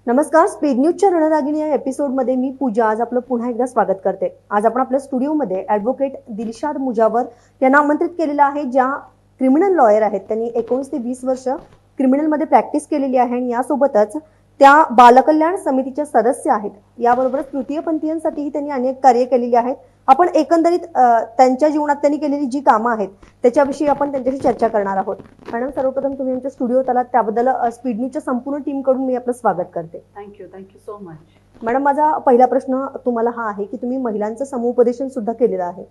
नमस्कार, स्पीड न्यूजच्या रणरागिणी या एपिसोडमध्ये मी पूजा आज आपलं पुन्हा एकदा स्वागत करते. आज आपण आपल्या स्टुडिओमध्ये ॲडव्होकेट दिलशाद मुजावर यांना आमंत्रित केलेलं आहे, ज्या क्रिमिनल लॉयर आहेत. त्यांनी 19 ते 20 वर्ष क्रिमिनलमध्ये प्रॅक्टिस केलेली आहे आणि यासोबतच त्या बालकल्याण समितीच्या सदस्य आहेत. याबरोबरच तृतीयपंथीयांसाठीही त्यांनी अनेक कार्य केलेली आहेत. आपण एकंदरीत त्यांच्या जीवनात त्यांनी केलेली जी कामं आहेत त्याच्याविषयी आपण त्यांच्याशी चर्चा करणार आहोत. मॅडम, सर्वप्रथम तुम्ही आमच्या स्टुडिओत आलात त्याबद्दल स्पीड न्यूजच्या संपूर्ण टीमकडून मी आपलं स्वागत करते. Thank you so much. मॅडम, माझा पहिला प्रश्न तुम्हाला हा आहे की तुम्ही महिलांचं समुपदेशन सुद्धा केलेलं आहे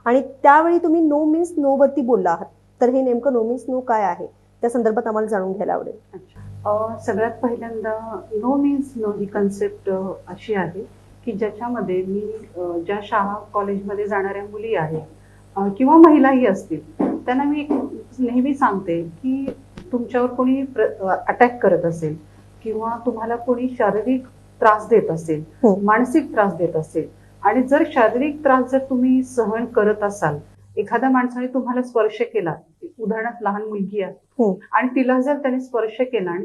आणि त्यावेळी तुम्ही नो मीन्स नो वरती बोलला आहात. तर हे नेमकं नो मीन्स नो काय आहे त्या संदर्भात आम्हाला जाणून घ्यायला आवडेल. सगळ्यात पहिल्यांदा नो मीन्स नो ही कन्सेप्ट अशी आहे की ज्याच्यामध्ये मी ज्या शाळा कॉलेजमध्ये जाणाऱ्या मुली आहेत किंवा महिलाही असतील त्यांना मी नेहमी सांगते की तुमच्यावर कोणी अटॅक करत असेल किंवा तुम्हाला कोणी शारीरिक त्रास देत असेल, मानसिक त्रास देत असेल आणि जर शारीरिक त्रास जर तुम्ही सहन करत असाल, एखाद्या माणसाने तुम्हाला स्पर्श केला, उदाहरणार्थ लहान मुलगी आहे आणि तिला जर त्याने स्पर्श केला आणि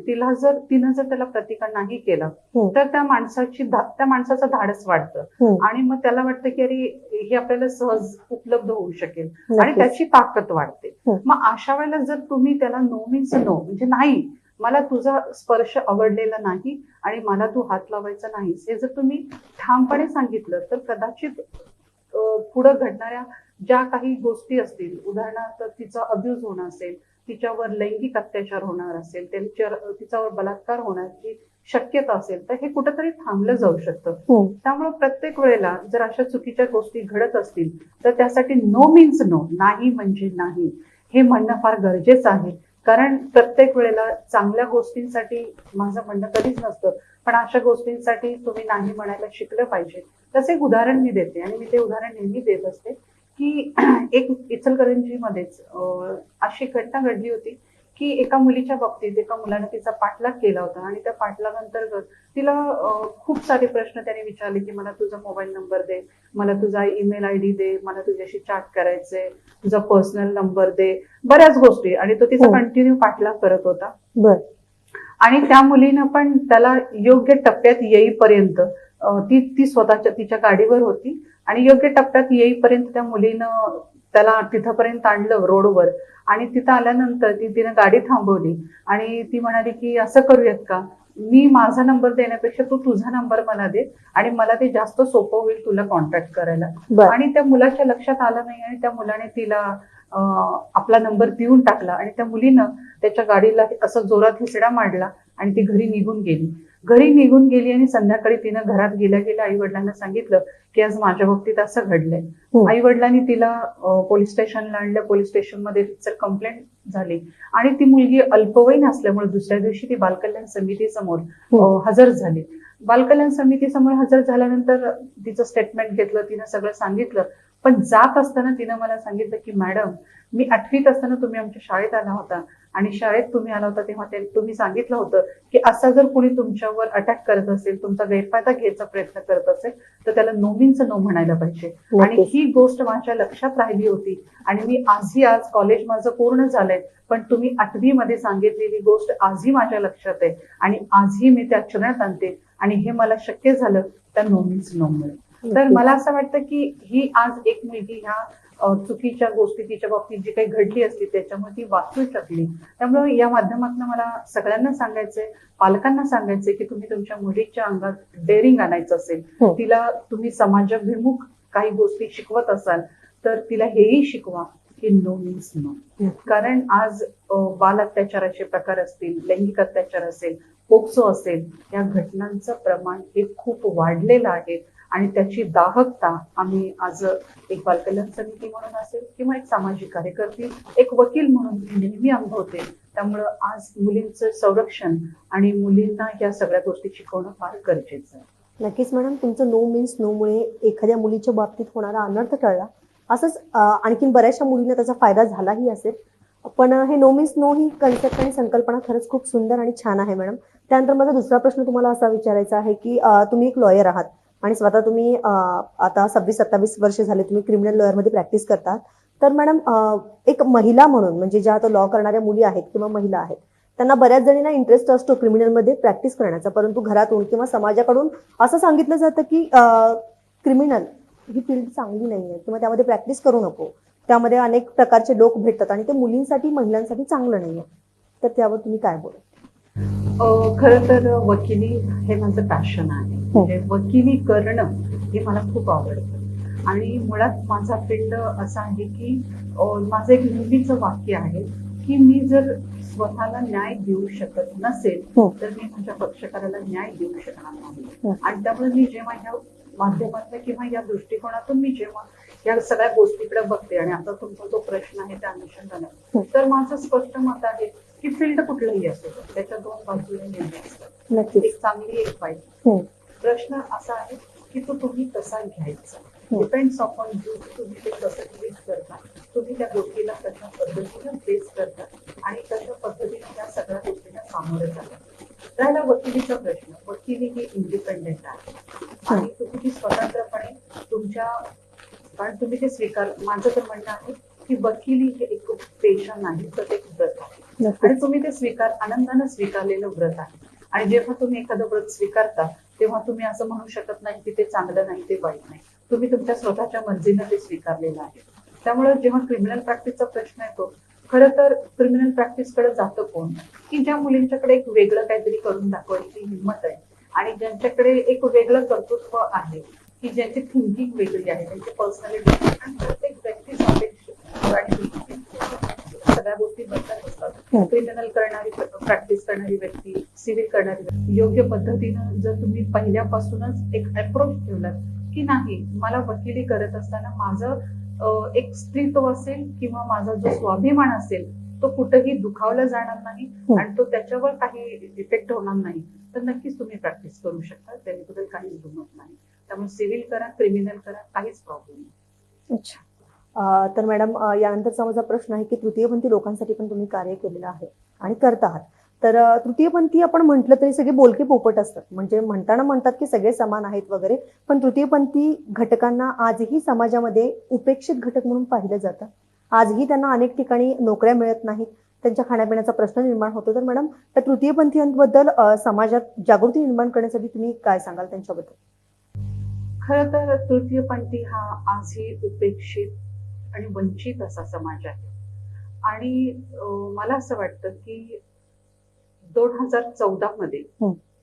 तिनं जर त्याला प्रतिकार नाही केला तर त्या माणसाचं धाडस वाढतं आणि मग त्याला वाटतं की अरे हे आपल्याला सहज उपलब्ध होऊ शकेल आणि त्याची ताकद वाढते. मग अशा वेळेला जर तुम्ही त्याला नो मीन्स नो म्हणजे नाही, मला तुझा स्पर्श आवडलेला नाही आणि मला तू हात लावायचा नाही, हे जर तुम्ही ठामपणे सांगितलं तर कदाचित पुढे घडणाऱ्या ज्या काही गोष्टी असतील, उदाहरणार्थ तिचा अब्यूज होणं असेल, तिच्यावर लैंगिक अत्याचार होणार असेल, तिच्यावर बलात्कार होण्याची शक्यता असेल तर हे कुठेतरी थांबलं जाऊ शकतं. त्यामुळे प्रत्येक वेळेला जर अशा चुकीच्या गोष्टी घडत असतील तर त्यासाठी नो मीन्स नो, नाही म्हणजे नाही हे म्हणणं फार गरजेचं आहे. कारण प्रत्येक वेळेला चांगल्या गोष्टींसाठी माझं म्हणणं कधीच नसतं, पण अशा गोष्टींसाठी तुम्ही नाही म्हणायला शिकलं पाहिजे. तसे एक उदाहरण मी देते आणि मी ते उदाहरण नेहमी देत असते की एक इचलकरंजीमध्येच अशी घटना घडली होती की एका मुलीच्या बाबतीत एका मुलाने तिचा पाठलाग केला होता आणि त्या पाठलागांतर्गत तिला खूप सारे प्रश्न त्याने विचारले की मला तुझा मोबाईल नंबर दे, मला तुझा ईमेल आयडी दे, मला तुझ्याशी चॅट करायचंय, तुझा पर्सनल नंबर दे, बऱ्याच गोष्टी. आणि तो तिचा कंटिन्यू पाठलाग करत होता. आणि त्या मुलीनं पण त्याला योग्य टप्प्यात येईपर्यंत ती स्वतःच्या तिच्या गाडीवर होती आणि योग्य टप्प्यात येईपर्यंत त्या मुलीनं त्याला तिथपर्यंत आणलं रोडवर आणि तिथं आल्यानंतर तिने गाडी थांबवली आणि ती म्हणाली की असं करूयात का, मी माझा नंबर देण्यापेक्षा तू तुझा नंबर मला दे आणि मला ते जास्त सोपं होईल तुला कॉन्टॅक्ट करायला. आणि त्या मुलाच्या लक्षात आलं नाही आणि त्या मुलाने तिला आपला नंबर देऊन टाकला आणि त्या मुलीनं त्याच्या गाडीला असं जोरात हिसडा मारला आणि ती घरी निघून गेली आणि संध्याकाळी तिनं घरात गेल्या आई वडिलांना सांगितलं की आज माझ्या बाबतीत असं घडलंय. आई वडिलांनी तिला पोलीस स्टेशनला आणलं. पोलीस स्टेशनमध्ये तिचं कंप्लेंट झाली आणि ती मुलगी अल्पवयीन असल्यामुळे दुसऱ्या दिवशी ती बालकल्याण समितीसमोर हजर झाली. बालकल्याण समितीसमोर हजर झाल्यानंतर तिचं स्टेटमेंट घेतलं, तिनं सगळं सांगितलं. पण जात असताना तिनं मला सांगितलं की मॅडम, मी 8वीत असताना तुम्ही आमच्या शाळेत आला होता आणि शाळेत तुम्ही आला होता तेव्हा तुम्ही सांगितलं होतं की असा जर कोणी तुमच्यावर अटॅक करत असेल, तुमचा गैरफायदा घ्यायचा प्रयत्न करत असेल तर त्याला नो मीन्स नो म्हणायला पाहिजे. आणि ही गोष्ट माझ्या लक्षात राहिली होती आणि मी आज कॉलेज माझं पूर्ण झालंय, पण तुम्ही 8वी मध्ये सांगितलेली गोष्ट आजही माझ्या लक्षात आहे आणि आजही मी त्या आचरणात आणते आणि हे मला शक्य झालं त्या नो मीन्स नो मुळे. तर मला असं वाटतं की ही आज एक मुलगी ह्या चुकीच्या गोष्टी तिच्या बाबतीत जी काही घडली असती त्याच्यामुळे ती वाचू शकली. त्यामुळे या माध्यमातून मला सगळ्यांना सांगायचंय, पालकांना सांगायचंय की तुम्ही तुमच्या मुलीच्या अंगात डेअरिंग आणायचं असेल, तिला तुम्ही समाजाभिमुख काही गोष्टी शिकवत असाल तर तिला हेही शिकवा की नो मीन्स नो. कारण आज बाल अत्याचाराचे प्रकार असतील, लैंगिक अत्याचार असेल, पोक्सो असेल, या घटनांचं प्रमाण हे खूप वाढलेलं आहे आणि त्याची दाहकता आम्ही आज एक बालकल्याण समिती म्हणून असेल किंवा एक सामाजिक कार्यकर्ती, एक वकील म्हणून नेहमी अनुभवते. त्यामुळं आज मुलींचं संरक्षण आणि मुलींना या सगळ्या गोष्टी शिकवणं फार गरजेचं आहे. नक्कीच मॅडम, तुमचं नो मीन्स नो मुळे एखाद्या मुलीच्या बाबतीत होणारा अनर्थ टळला. असंच आणखीन बऱ्याचशा मुलींना त्याचा फायदा झालाही असेल. पण हे नो मीन्स नो ही कन्सेप्ट आणि संकल्पना खरंच खूप सुंदर आणि छान आहे मॅडम. त्यानंतर माझा दुसरा प्रश्न तुम्हाला असा विचारायचा आहे की तुम्ही एक लॉयर आहात आणि स्वतः तुम्ही आता 26-27 वर्ष झाले तुम्ही क्रिमिनल लॉयरमध्ये प्रॅक्टिस करतात. तर मॅडम, एक महिला म्हणून म्हणजे ज्या आता लॉ करणाऱ्या मुली आहेत किंवा महिला आहेत त्यांना बऱ्याच जणींना इंटरेस्ट असतो क्रिमिनलमध्ये प्रॅक्टिस करण्याचा, परंतु घरातून किंवा समाजाकडून असं सांगितलं जातं की क्रिमिनल ही फील्ड चांगली नाही आहे किंवा त्यामध्ये प्रॅक्टिस करू नको, त्यामध्ये अनेक प्रकारचे लोक भेटतात आणि ते मुलींसाठी महिलांसाठी चांगलं नाही आहे. तर त्यावर तुम्ही काय बोला? खरं तर वकिली हे माझं पॅशन आहे. म्हणजे वकिली करणं हे मला खूप आवडतं आणि मुळात माझा फील्ड असा आहे की माझं एक नेहमीचं वाक्य आहे की मी जर स्वतःला न्याय देऊ शकत नसेल तर मी माझ्या पक्षकाराला न्याय देऊ शकणार नाही. आणि त्यामुळे मी जेव्हा ह्या माध्यमातून किंवा या दृष्टिकोनातून मी जेव्हा या सगळ्या गोष्टीकडे बघते आणि आता तुमचा जो प्रश्न आहे त्या अनुषंगाने, तर माझं स्पष्ट मत आहे की फील्ड कुठलंही असो त्याच्या दोन बाजूने नेहमी असतात, एक चांगली एक वाईट. प्रश्न असा आहे की तो तुम्ही कसा घ्यायचा, डिपेंड्स अपॉन यू. तुम्ही ते कसं ट्रीट करता, तुम्ही त्या गोष्टीला कशा पद्धतीने फेस करता आणि कशा पद्धतीने त्या सगळ्या गोष्टींना सामोरे जातात. राहिला वकिलीचा प्रश्न, वकिली ही इंडिपेंडेंट आहे आणि तुम्ही ती स्वतंत्रपणे तुमच्या, कारण तुम्ही ते स्वीकार, माझं तर म्हणणं आहे की वकिली हे एक पेशा नाही तर एक व्रत आहे आणि तुम्ही ते आनंदानं स्वीकारलेलं व्रत आहे. आणि जेव्हा तुम्ही एखादं व्रत स्वीकारता तेव्हा तुम्ही असं म्हणू शकत नाही की ते चांगलं नाही, ते वाईट नाही. तुम्ही तुमच्या स्वतःच्या मर्जीनं ते स्वीकारलेलं आहे. त्यामुळे जेव्हा क्रिमिनल प्रॅक्टिसचा प्रश्न येतो, खरं तर क्रिमिनल प्रॅक्टिस कडे जातं कोण, की ज्या मुलींच्याकडे एक वेगळं काहीतरी करून दाखवायची हिंमत आहे आणि ज्यांच्याकडे एक वेगळं कर्तृत्व आहे, की ज्यांची थिंकिंग वेगळी आहे, त्यांची पर्सनॅलिटी, आणि प्रत्येक व्यक्ती सगळ्या गोष्टी बदलत असतात. क्रिमिनल करणारी, प्रॅक्टिस करणारी व्यक्ती, सिव्हिल करणारी व्यक्ती, योग्य पद्धतीनं जर तुम्ही पहिल्यापासूनच एक अप्रोच ठेवलात की नाही, मला वकिली करत असताना माझं एक स्त्रीत्व असेल किंवा माझा जो स्वाभिमान असेल तो कुठेही दुखावला जाणार नाही आणि तो त्याच्यावर काही इफेक्ट होणार नाही, तर नक्कीच तुम्ही प्रॅक्टिस करू शकता. त्याबद्दल काहीच दुमत नाही. त्यामुळे सिव्हिल करा, क्रिमिनल करा, काहीच प्रॉब्लेम नाही. अच्छा. तर मॅडम, यानंतरचा माझा प्रश्न आहे की तृतीयपंथी लोकांसाठी पण तुम्ही कार्य केलेलं आहे आणि करत आहात. तर तृतीयपंथी आपण म्हटलं तरी सगळे बोलके पोपट असतात, म्हणजे म्हणतात की सगळे समान आहेत वगैरे, पण तृतीयपंथी घटकांना आजही समाजामध्ये उपेक्षित घटक म्हणून पाहिलं जातं. आजही त्यांना अनेक ठिकाणी नोकऱ्या मिळत नाहीत, त्यांच्या खाण्यापिण्याचा प्रश्न निर्माण होतो. तर मॅडम, त्या तृतीयपंथीयांबद्दल समाजात जागृती निर्माण करण्यासाठी तुम्ही काय सांगाल त्यांच्याबद्दल? खरं तर तृतीयपंथी हा आजही उपेक्षित आणि वंचित असा समाज आहे आणि मला असं वाटतं की 2014 मध्ये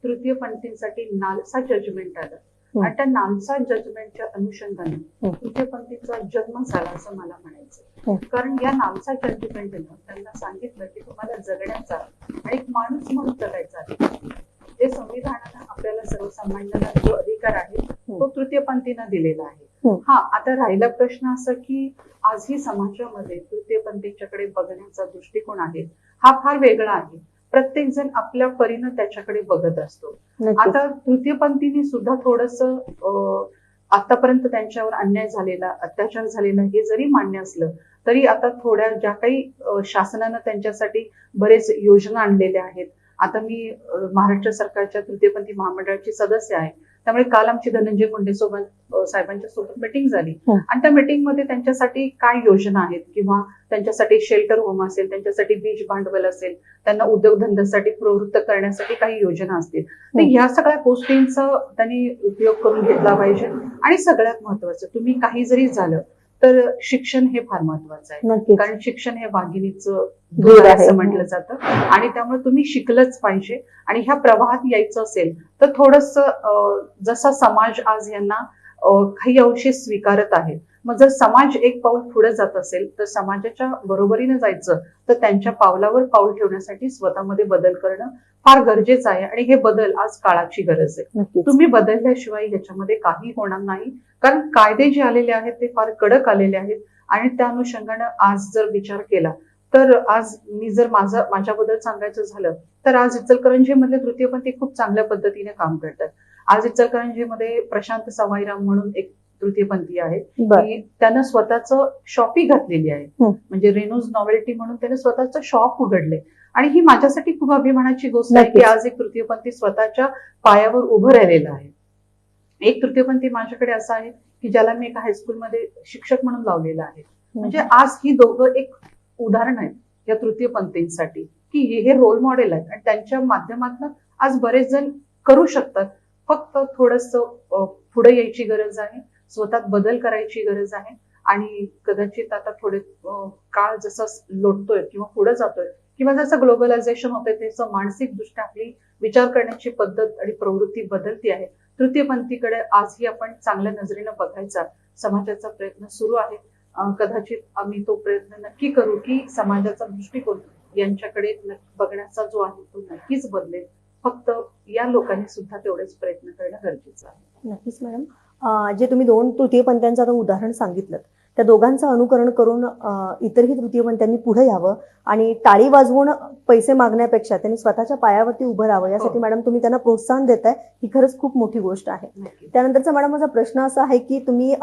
तृतीयपंथींसाठी नालसा जजमेंट आलं आणि त्या नालसा जजमेंटच्या अनुषंगाने तृतीयपंथीचा जन्म झाला असं मला म्हणायचं. कारण या नालसा जजमेंटनं त्यांना सांगितलं की तुम्हाला जगण्याचा आणि एक माणूस म्हणून जगायचा आहे. जे संविधानानं आपल्याला सर्वसामान्यांना जो अधिकार आहे तो तृतीयपंथीनं दिलेला आहे. हा, आता राहिला प्रश्न असा की आजही समाजामध्ये तृतीयपंथींच्याकडे बघण्याचा दृष्टिकोन आहे हा फार वेगळा आहे. प्रत्येक जण आपल्या परीनं त्याच्याकडे बघत असतो. आता तृतीयपंथींनी सुद्धा थोडस आतापर्यंत त्यांच्यावर अन्याय झालेला, अत्याचार झालेला हे जरी मान्य असलं तरी आता थोड्या ज्या काही शासनानं त्यांच्यासाठी बरेच योजना आणलेल्या आहेत. आता मी महाराष्ट्र सरकारच्या तृतीयपंथी महामंडळाची सदस्य आहे, त्यामुळे काल आमची धनंजय मुंडे साहेबांच्या सोबत मीटिंग झाली आणि त्या मीटिंगमध्ये त्यांच्यासाठी काय योजना आहेत किंवा त्यांच्यासाठी शेल्टर होम असेल, त्यांच्यासाठी बीज भांडवल असेल, त्यांना उद्योगधंद्यासाठी प्रवृत्त करण्यासाठी काही योजना असतील, तर ह्या सगळ्या गोष्टींचा त्यांनी उपयोग करून घेतला पाहिजे. आणि सगळ्यात महत्वाचं, तुम्ही काही जरी झालं तर शिक्षण हे फार महत्वाचं आहे, कारण शिक्षण हे वाघिणीचं दूध असं म्हटलं जातं आणि त्यामुळे तुम्ही शिकलंच पाहिजे. आणि ह्या प्रवाहात यायचं असेल तर थोडस जसा समाज आज यांना काही अंशी स्वीकारत आहे, मग जर समाज एक पाऊल पुढे जात असेल तर समाजाच्या बरोबरीने जायचं, तर त्यांच्या पावलावर पाऊल ठेवण्यासाठी स्वतःमध्ये बदल करणं फार गरजेचं आहे. आणि हे बदल आज काळाची गरज आहे. तुम्ही बदलल्याशिवाय ह्याच्यामध्ये काही होणार नाही, कारण कायदे जे आलेले आहेत ते फार कडक आलेले आहेत. आणि त्या अनुषंगानं आज जर विचार केला तर आज मी जर माझ्याबद्दल सांगायचं झालं तर आज इचलकरंजीमध्ये तृतीयपंथी खूप चांगल्या पद्धतीने काम करतात. आज इचलकरंजीमध्ये प्रशांत सवाईराम म्हणून एक तृतीयपंथी आहे, की त्यानं स्वतःच शॉपी घातलेली आहे, म्हणजे रेनूज नॉवेल्टी म्हणून त्याने स्वतःच शॉप उघडले. आणि ही माझ्यासाठी खूप अभिमानाची गोष्ट आहे की आज एक तृतीयपंथी स्वतःच्या पायावर उभं राहिलेला आहे. एक तृतीयपंथी माझ्याकडे असा आहे की ज्याला मी एका हायस्कूलमध्ये शिक्षक म्हणून लावलेला आहे. म्हणजे आज ही दोघं एक उदाहरण आहेत या तृतीयपंथींसाठी की हे रोल मॉडेल आहेत आणि त्यांच्या माध्यमातून आज बरेच जण करू शकतात. फक्त थोडंसं पुढे यायची गरज आहे, स्वतःत बदल करायची गरज आहे आणि कदाचित आता थोडे काळ जसा लोटतोय किंवा पुढे जातोय किंवा जसं ग्लोबलायझेशन होतंय तसं मानसिकदृष्ट्या आपली विचार करण्याची पद्धत आणि प्रवृत्ती बदलती आहे. तृतीयपंथीकडे आजही आपण चांगल्या नजरेनं बघायचा समाजाचा प्रयत्न सुरू आहे. कदाचित आम्ही तो प्रयत्न नक्की करू की समाजाचा दृष्टिकोन यांच्याकडे बघण्याचा जो आहे तो नक्कीच बदलेल. फक्त या लोकांनी सुद्धा तेवढेच प्रयत्न करणं गरजेचं आहे. नक्कीच मॅडम. जे तुम्ही 2 तृतीयपंथीयांचं आता उदाहरण सांगितलं, त्या दोघांचं अनुकरण करून इतरही तृतीयपंथीयांनी पुढे यावं आणि टाळी वाजवून पैसे मागण्यापेक्षा त्यांनी स्वतःच्या पायावरती उभं राहावं, यासाठी हो. मॅडम तुम्ही त्यांना प्रोत्साहन देताय, ही खरंच खूप मोठी गोष्ट आहे. नक्की. त्यानंतरचा मॅडम माझा प्रश्न असा आहे की तुम्ही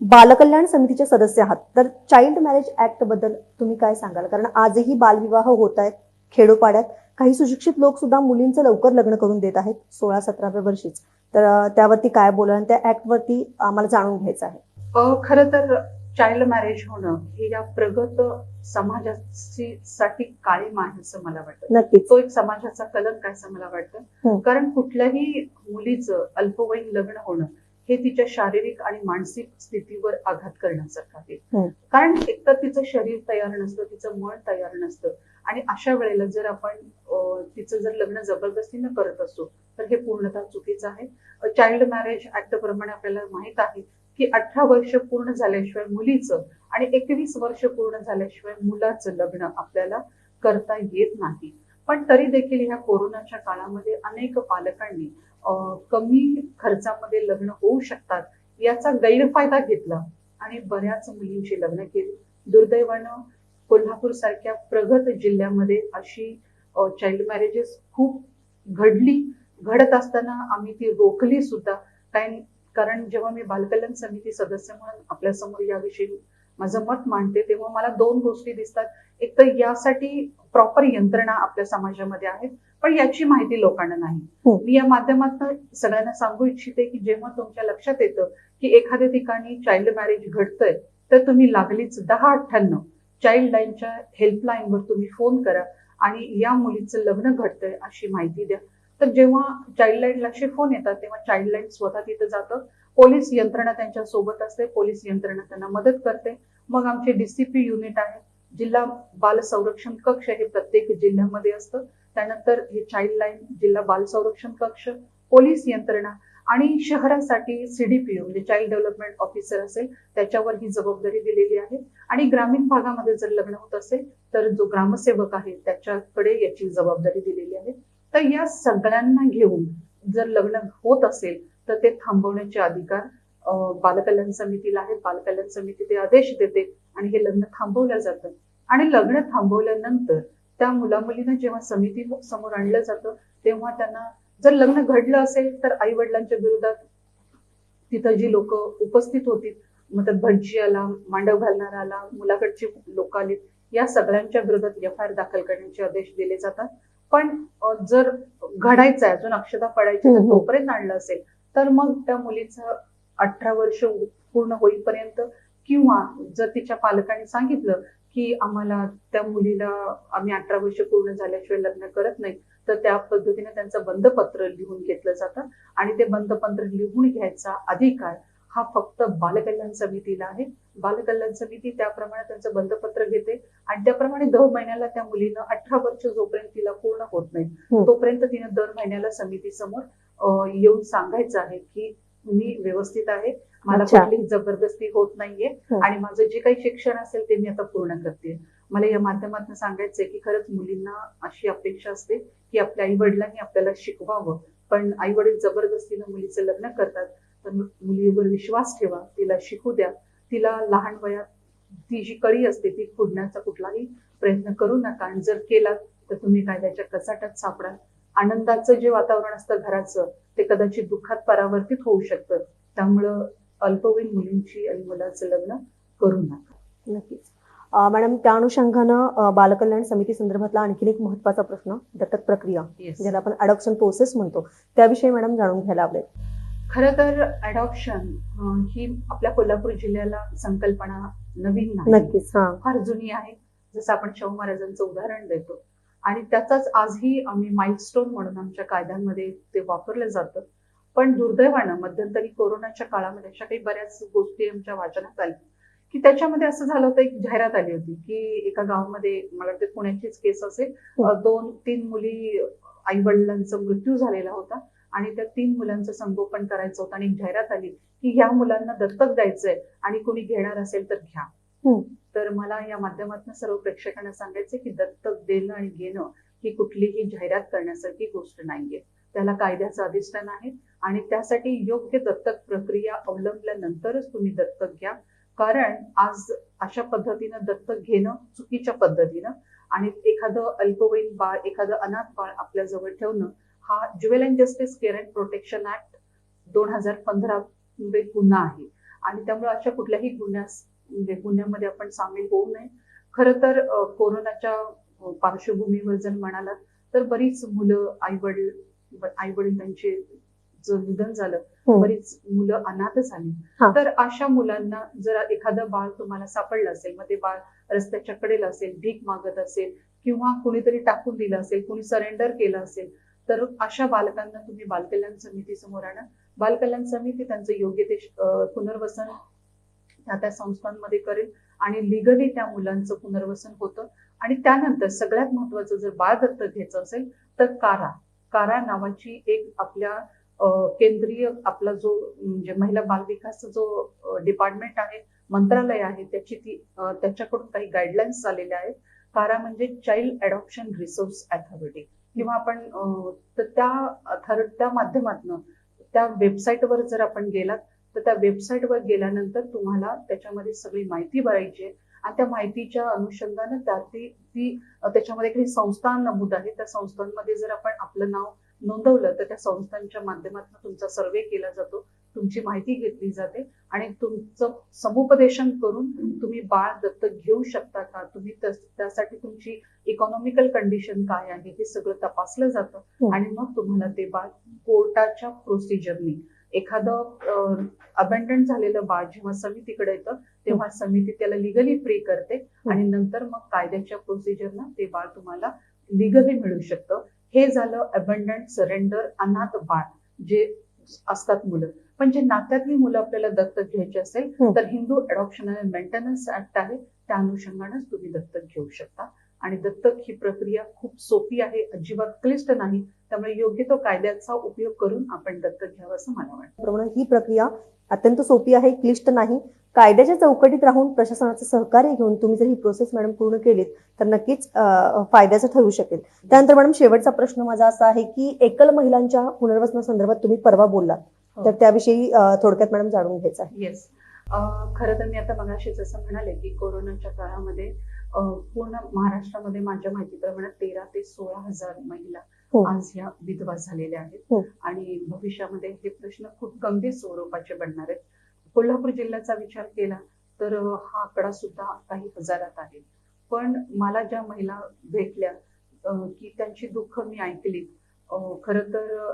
बालकल्याण समितीचे सदस्य आहात, तर चाइल्ड मॅरेज ऍक्ट बद्दल तुम्ही काय सांगाल? कारण आजही बालविवाह होत आहेत खेडोपाड्यात. काही सुशिक्षित लोक सुद्धा मुलींचं लवकर लग्न करून देत आहेत 16-17व्या वर्षीच. तर त्यावरती काय बोलाल? त्या ऍक्ट वरती आम्हाला जाणून घ्यायचं आहे. खरं तर चाइल्ड मॅरेज होणं हे या प्रगत समाजासाठी काळीमा आहे असं मला वाटतं. नक्कीच. तो एक समाजाचा कलंक आहे असं मला हं. वाटतं. कारण कुठल्याही मुलीचं अल्पवयीन लग्न होणं हे तिच्या शारीरिक आणि मानसिक स्थितीवर आघात करण्यासारखं आहे. हं. कारण एकतर तिचं शरीर तयार नसतं, तिचं मन तयार नसतं आणि अशा वेळेला जर आपण तिचं जर लग्न जबरदस्तीनं करत असतो तर हे पूर्णतः चुकीचं आहे. चाइल्ड मॅरेज ऍक्ट प्रमाणे आपल्याला माहित आहे की 18 वर्ष पूर्ण झाल्याशिवाय मुलीचं आणि 21 वर्ष पूर्ण झाल्याशिवाय मुलाचं लग्न आपल्याला करता येत नाही. पण तरी देखील ह्या कोरोनाच्या काळामध्ये अनेक पालकांनी कमी खर्चामध्ये लग्न होऊ शकतात याचा गैरफायदा घेतला आणि बऱ्याच मुलींची लग्न केली. दुर्दैवानं कोल्हापूर सारख्या प्रगत जिल्ह्यामध्ये अशी चाइल्ड मॅरेजेस खूप घडत असताना आम्ही ती रोखली सुद्धा. कारण जेव्हा मी बालकल्याण समिती सदस्य म्हणून आपल्या समोर याविषयी माझं मत मांडते तेव्हा मला 2 गोष्टी दिसतात. एक तर यासाठी प्रॉपर यंत्रणा आपल्या समाजामध्ये आहेत, पण याची माहिती लोकांना नाही. मी या माध्यमातून सगळ्यांना सांगू इच्छिते की जेव्हा तुमच्या लक्षात येतं की एखाद्या ठिकाणी चाइल्ड मॅरेज घडतंय तर तुम्ही लागलीच 1098 चाइल्ड लाईनच्या हेल्पलाईनवर तुम्ही फोन करा आणि या मुलीचं लग्न घडतंय अशी माहिती द्या. तर जेव्हा चाइल्ड लाईनला असे फोन येतात तेव्हा चाइल्ड लाईन स्वतः तिथे जातं. पोलीस यंत्रणा त्यांच्या सोबत असते, पोलीस यंत्रणा त्यांना मदत करते. मग आमचे DCP युनिट आहे, जिल्हा बाल संरक्षण कक्ष हे प्रत्येक जिल्ह्यामध्ये असतं. त्यानंतर हे चाइल्ड लाईन, जिल्हा बाल संरक्षण कक्ष, पोलीस यंत्रणा आणि शहरासाठी CDPO म्हणजे चाइल्ड डेव्हलपमेंट ऑफिसर असेल त्याच्यावर ही जबाबदारी दिलेली आहे. आणि ग्रामीण भागामध्ये जर लग्न होत असेल तर जो ग्रामसेवक आहे त्याच्याकडे याची जबाबदारी दिलेली आहे. तर या सगळ्यांना घेऊन जर लग्न होत असेल तर ते थांबवण्याचे अधिकार बालकल्याण समितीला आहेत. बालकल्याण समिती ते आदेश देते आणि हे लग्न थांबवलं जातं. आणि लग्न थांबवल्यानंतर त्या मुलामुलींना जेव्हा समिती समोर आणलं जातं तेव्हा त्यांना जर लग्न घडलं असेल तर आई वडिलांच्या विरोधात तिथं जी लोक उपस्थित होती, मग भटजी आला, मांडव घालणारा आला, मुलाकडची लोक आली, या सगळ्यांच्या विरोधात FIR दाखल करण्याचे आदेश दिले जातात. पण जर घडायचं आहे, अजून अक्षता पडायची तर तोपर्यंत आणलं असेल तर मग त्या मुलीचं 18 वर्ष पूर्ण होईपर्यंत किंवा जर तिच्या पालकांनी सांगितलं की आम्हाला त्या मुलीला आम्ही 18 वर्ष पूर्ण झाल्याशिवाय लग्न करत नाही तर त्या पद्धतीने त्यांचं बंधपत्र लिहून घेतलं जातं आणि ते बंधपत्र लिहून घ्यायचा अधिकार हा फक्त बालकल्याण समितीला आहे. बालकल्याण समिती त्याप्रमाणे त्यांचं बंधपत्र घेते आणि त्याप्रमाणे दर महिन्याला त्या मुलीनं 18 वर्ष जोपर्यंत तिला पूर्ण होत नाही तोपर्यंत तिने दर महिन्याला समितीसमोर येऊन सांगायचं आहे की मी व्यवस्थित आहे, मला कुठलीही जबरदस्ती होत नाहीये आणि माझं जे काही शिक्षण असेल ते मी आता पूर्ण करते. मला या माध्यमातून सांगायचंय की खरंच मुलींना अशी अपेक्षा असते की आपल्या आई वडिलांनी आपल्याला शिकवावं, पण आई वडील जबरदस्तीनं मुलीचं लग्न करतात. तर मुलीवर विश्वास ठेवा, तिला शिकू द्या, तिला लहान वयात ती जी कळी असते ती फोडण्याचा कुठलाही प्रयत्न करू नका. आणि जर केला तर तुम्ही कायद्याच्या कचाट्यात सापडाल. आनंदाचं जे वातावरण असतं घराचं ते कदाचित दुःखात परावर्तित होऊ शकतं. त्यामुळं अल्पवयीन मुलींची आणि मुलाचं लग्न करू नका. नक्कीच मॅडम, त्या अनुषंगानं बालकल्याण समिती संदर्भातला आणखीन एक महत्त्वाचा प्रश्न, दत्तक प्रक्रिया ज्याला आपण अडॉप्शन प्रोसेस म्हणतो, त्याविषयी मॅडम जाणून घ्यायला आवडेल. खरं तर अडॉप्शन ही आपल्या कोल्हापूर जिल्ह्याला संकल्पना नवीन नाही. नक्कीच फार जुनी आहे. जसं आपण शाहू महाराजांचं उदाहरण देतो आणि त्याचाच आजही आम्ही माइलस्टोन म्हणून आमच्या कायद्यांमध्ये ते वापरलं जातं. पण दुर्दैवानं मध्यंतरी कोरोनाच्या काळामध्ये अशा काही बऱ्याच गोष्टी आमच्या वाचनात आल्या की त्याच्यामध्ये असं झालं होतं, एक जाहिरात आली होती की एका गावामध्ये, मला वाटतं पुण्याचीच केस असेल, 2-3 मुली आई वडिलांचा मृत्यू झालेला होता आणि त्या 3 मुलांचं संगोपन करायचं होतं आणि एक जाहिरात आली की ह्या मुलांना दत्तक द्यायचंय आणि कोणी घेणार असेल तर घ्या. तर मला या माध्यमातून सर्व प्रेक्षकांना सांगायचं की दत्तक देणं आणि घेणं ही कुठलीही जाहिरात करण्यासारखी गोष्ट नाहीये. त्याला कायद्याचं अधिष्ठान आहे आणि त्यासाठी योग्य दत्तक प्रक्रिया अवलंबल्यानंतरच तुम्ही दत्तक घ्या. कारण आज अशा पद्धतीनं दत्तक घेणं चुकीच्या पद्धतीनं आणि एखादं अल्पवयीन बाळ, एखादं अनाथ बाळ आपल्या जवळ ठेवणं हा juvenile and justice care and protection act 2015 मध्ये गुन्हा आहे आणि त्यामुळे अशा कुठल्याही गुन्ह्यामध्ये आपण सामील होऊ नये. खरं तर कोरोनाच्या पार्श्वभूमीवर जर म्हणालात तर बरीच मुलं आई वडील त्यांचे जर निधन झालं, बरीच मुलं अनाथ झाली. तर अशा मुलांना जर एखादं बाळ तुम्हाला सापडलं असेल, मग ते बाळ रस्त्याच्या कडेला असेल, भीक मागत असेल किंवा कुणीतरी टाकून दिलं असेल, कुणी सरेंडर केलं असेल, तर अशा बालकांना तुम्ही बालकल्याण समितीसमोर आणा. बालकल्याण समिती त्यांचं योग्य ते पुनर्वसन त्या संस्थांमध्ये करेल आणि लिगली त्या मुलांचं पुनर्वसन होतं. आणि त्यानंतर सगळ्यात महत्वाचं, जर बाळ दत्तक घ्यायचं असेल तर कारा नावाची एक आपल्या केंद्रीय आपला जो म्हणजे महिला बाल विकास जो डिपार्टमेंट आहे, मंत्रालय आहे, त्याच्याकडून काही गाईडलाईन्स आलेल्या आहेत. कारा म्हणजे चाइल्ड अडॉप्शन रिसोर्स अथॉरिटी किंवा आपण तर त्या माध्यमातून त्या वेबसाईटवर जर आपण गेलात तर त्या वेबसाईटवर गेल्यानंतर तुम्हाला त्याच्यामध्ये सगळी माहिती भरायची आहे आणि त्या माहितीच्या अनुषंगाने त्याच्यामध्ये काही संस्था नमूद आहे. त्या संस्थांमध्ये जर आपण आपलं नाव नोंदवलं तर त्या संस्थांच्या माध्यमातून तुमचा सर्वे केला जातो, तुमची माहिती घेतली जाते आणि तुमचं समुपदेशन करून तुम्ही बाळ दत्तक घेऊ शकता का, तुम्ही त्यासाठी तुमची इकॉनॉमिकल कंडिशन काय आहे हे सगळं तपासलं जातं आणि मग तुम्हाला ते बाळ कोर्टाच्या प्रोसिजरनी, एखादं अबॅन्डन झालेलं बाळ जेव्हा समितीकडे येतं तेव्हा समिती त्याला लिगली फ्री करते आणि नंतर मग कायद्याच्या प्रोसिजरनं ते बाळ तुम्हाला लिगली मिळू शकतं. हे झालं अबॅन्डन, सरेंडर, अनाथ बाळ जे असतात मुलं. पण जे नात्यातली मुलं आपल्याला दत्तक घ्यायची असेल तर Hindu adoption and maintenance act आहे, त्या अनुषंगानेच तुम्ही दत्तक घेऊ शकता. आणि दत्तक ही प्रक्रिया खूप सोपी आहे, अजिबात क्लिष्ट नाही. त्यामुळे योग्य तो कायद्याचा उपयोग करून आपण दत्तक घ्यावं असं मला वाटतं. ही प्रक्रिया अत्यंत सोपी आहे, क्लिष्ट नाही. कायद्याच्या चौकटीत राहून प्रशासनाचं सहकार्य घेऊन तुम्ही जर ही प्रोसेस मॅडम पूर्ण केलीत तर नक्कीच फायद्याचं ठरू शकेल. त्यानंतर मॅडम शेवटचा प्रश्न माझा असा आहे की एकल महिलांच्या पुनर्वसनासंदर्भात तुम्ही परवा बोललात, तर त्याविषयी थोडक्यात मॅडम जाणून घ्यायचं आहे. येस, खरं तर मी आता मगाशीच असं म्हणाले की कोरोनाच्या काळामध्ये पूर्ण महाराष्ट्रामध्ये माझ्या माहितीप्रमाणे 13 ते 16,000 महिला आज ह्या विधवा झालेल्या आहेत आणि भविष्यामध्ये हे प्रश्न खूप गंभीर स्वरूपाचे बनणार आहेत. कोल्हापूर जिल्ह्याचा विचार केला तर हा आकडा सुद्धा काही हजारात आहे. पण मला ज्या महिला भेटल्या की त्यांची दुःख मी ऐकली. खरं तर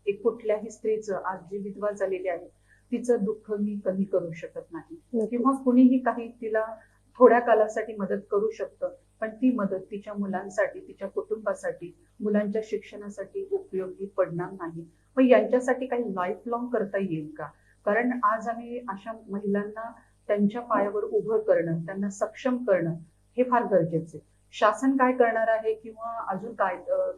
एक कुठल्याही स्त्रीचं आज जी विधवा झालेली आहे तिचं दुःख मी कमी करू शकत नाही किंवा कुणीही काही तिला थोड्या कालासाठी मदत करू शकतं, पण ती मदत तिच्या मुलांसाठी, तिच्या कुटुंबासाठी, मुलांच्या शिक्षणासाठी उपयोगी पडणार नाही. मग यांच्यासाठी काही लाईफ लॉंग करता येईल का? कारण आज आम्ही अशा महिलांना त्यांच्या पायावर उभं करणं, त्यांना सक्षम करणं हे फार गरजेचं आहे. शासन काय करणार आहे किंवा अजून काय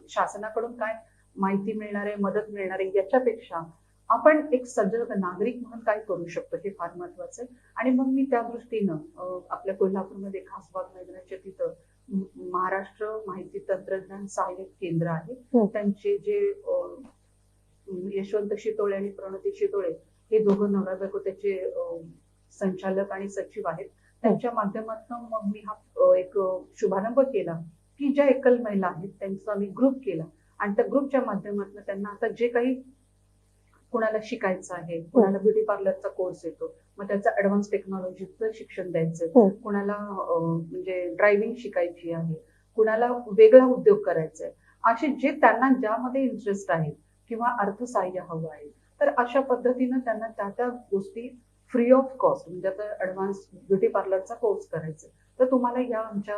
शासनाकडून काय माहिती मिळणार आहे, मदत मिळणार आहे, याच्यापेक्षा आपण एक सजग नागरिक म्हणून काय करू शकतो हे फार महत्वाचं आहे. आणि मग मी त्या दृष्टीनं आपल्या कोल्हापूरमध्ये खासबाग मैदानाच्या तिथं महाराष्ट्र माहिती तंत्रज्ञान सहाय्यक केंद्र आहे, त्यांचे जे यशवंत शितोळे आणि प्रणती शितोळे हे दोघं नवरा बायको त्याचे संचालक आणि सचिव आहेत. त्यांच्या माध्यमातून मग मी हा एक शुभारंभ केला की ज्या एकल महिला आहेत त्यांचा आम्ही ग्रुप केला आणि त्या ग्रुपच्या माध्यमातून त्यांना आता जे काही कुणाला शिकायचं आहे, कुणाला ब्युटी पार्लरचा कोर्स येतो, मग त्याचं ऍडव्हान्स टेक्नॉलॉजीचं शिक्षण द्यायचं, कुणाला म्हणजे ड्रायव्हिंग शिकायची आहे, कुणाला वेगळा उद्योग करायचा आहे, असे जे त्यांना ज्यामध्ये इंटरेस्ट आहे किंवा अर्थसहाय्य हवं आहे, तर अशा पद्धतीनं त्यांना त्या गोष्टी फ्री ऑफ कॉस्ट, म्हणजे आता ऍडव्हान्स ब्युटी पार्लरचा कोर्स करायचा तर तुम्हाला या आमच्या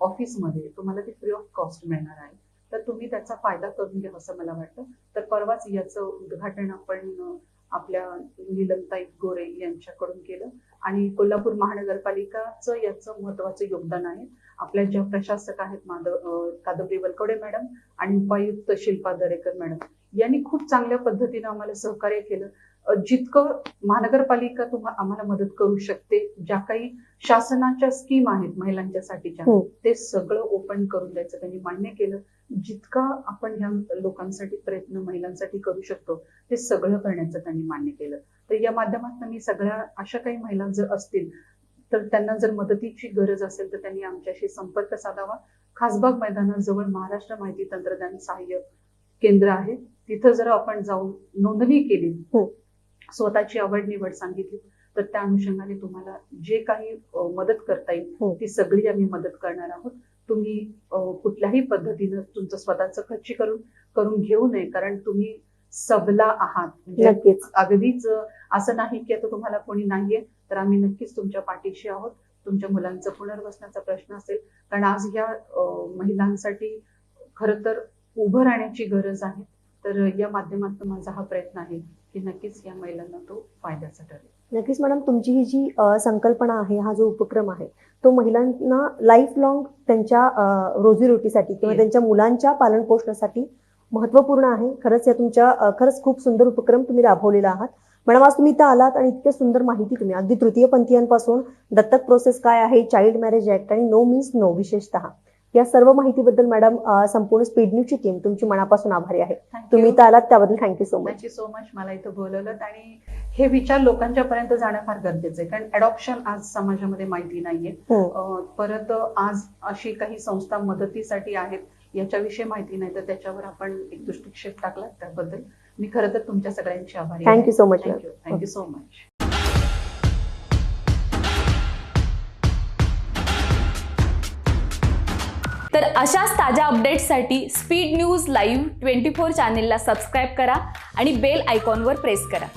ऑफिसमध्ये तुम्हाला ती फ्री ऑफ कॉस्ट मिळणार आहे. तर तुम्ही त्याचा फायदा करून घ्या असं मला वाटतं. तर परवाच याचं उद्घाटन आपण आपल्या नीलमताई गोरे यांच्याकडून केलं आणि कोल्हापूर महानगरपालिकाचं याचं महत्वाचं योगदान आहे. आपल्या ज्या प्रशासक आहेत कादंबरी वलकवडे मॅडम आणि उपायुक्त शिल्पा दरेकर मॅडम यांनी खूप चांगल्या पद्धतीने आम्हाला सहकार्य केलं. जितकं महानगरपालिका आम्हाला मदत करू शकते, ज्या काही शासनाच्या स्कीम आहेत महिलांच्यासाठीच्या ते सगळं ओपन करून द्यायचं त्यांनी मान्य केलं. जितका आपण ह्या लोकांसाठी प्रयत्न महिलांसाठी करू शकतो ते सगळं करण्याचं त्यांनी मान्य केलं. तर या माध्यमातून मी सगळ्या अशा काही महिला जर असतील तर त्यांना जर मदतीची गरज असेल तर त्यांनी आमच्याशी संपर्क साधावा. खासबाग मैदानाजवळ महाराष्ट्र माहिती तंत्रज्ञान सहाय्य केंद्र आहे, तिथं जर आपण जाऊन नोंदणी केली, स्वतःची आवड निवड सांगितली तर त्या अनुषंगाने तुम्हाला जे काही मदत करता येईल ती सगळी आम्ही मदत करणार आहोत. तुम्ही कुठल्याही पद्धतीनं तुमचं स्वतःचं खर्चीकरण करून घेऊ नये, कारण तुम्ही सबला आहात. म्हणजे अगदीच असं नाही की आता तुम्हाला कोणी नाहीये, तर आम्ही नक्कीच तुमच्या पाठीशी आहोत. तुमच्या मुलांचं पुनर्वसनाचा प्रश्न असेल, कारण आज ह्या महिलांसाठी खरं तर उभं राहण्याची गरज आहे. तर या माध्यमातून माझा हा प्रयत्न आहे की नक्कीच या महिलांना तो फायद्याचा ठरेल. नक्कीच मॅडम, तुमची ही जी संकल्पना आहे, हा जो उपक्रम आहे तो महिलांना लाईफ लॉंग त्यांच्या रोजीरोटीसाठी किंवा त्यांच्या मुलांच्या पालन पोषणासाठी महत्वपूर्ण आहे. खरंच या तुमच्या खरंच खूप सुंदर उपक्रम तुम्ही राबवलेला आहात. मॅडम, आज तुम्ही इथं आलात आणि इतक्या सुंदर माहिती तुम्ही अगदी तृतीयपंथीयांपासून दत्तक प्रोसेस काय आहे, चाइल्ड मॅरेज ऍक्ट आणि नो मीन्स नो विशेषतः या सर्व माहितीबद्दल मॅडम संपूर्ण स्पीड न्यूजची टीम तुमची मनापासून आभारी आहे. तुम्ही इथं आलात त्याबद्दल thank you so much. Thank you so much. मला इथं बोलवलं आणि हे विचार लोकांच्या पर्यंत जाणं फार गरजेचं आहे, कारण अडॉप्शन आज समाजामध्ये माहिती नाहीये. परत आज अशी काही संस्था मदतीसाठी आहेत याच्याविषयी माहिती नाही, तर त्याच्यावर आपण एक दृष्टिक्षेप टाकला त्याबद्दल मी खरं तर तुमच्या सगळ्यांची आभारी आहे. Thank you so much. Thank you so much. तर अशाच ताज्या अपडेट्ससाठी स्पीड न्यूज लाईव्ह 24 चॅनेलला सबस्क्राईब करा आणि बेल आयकॉनवर प्रेस करा.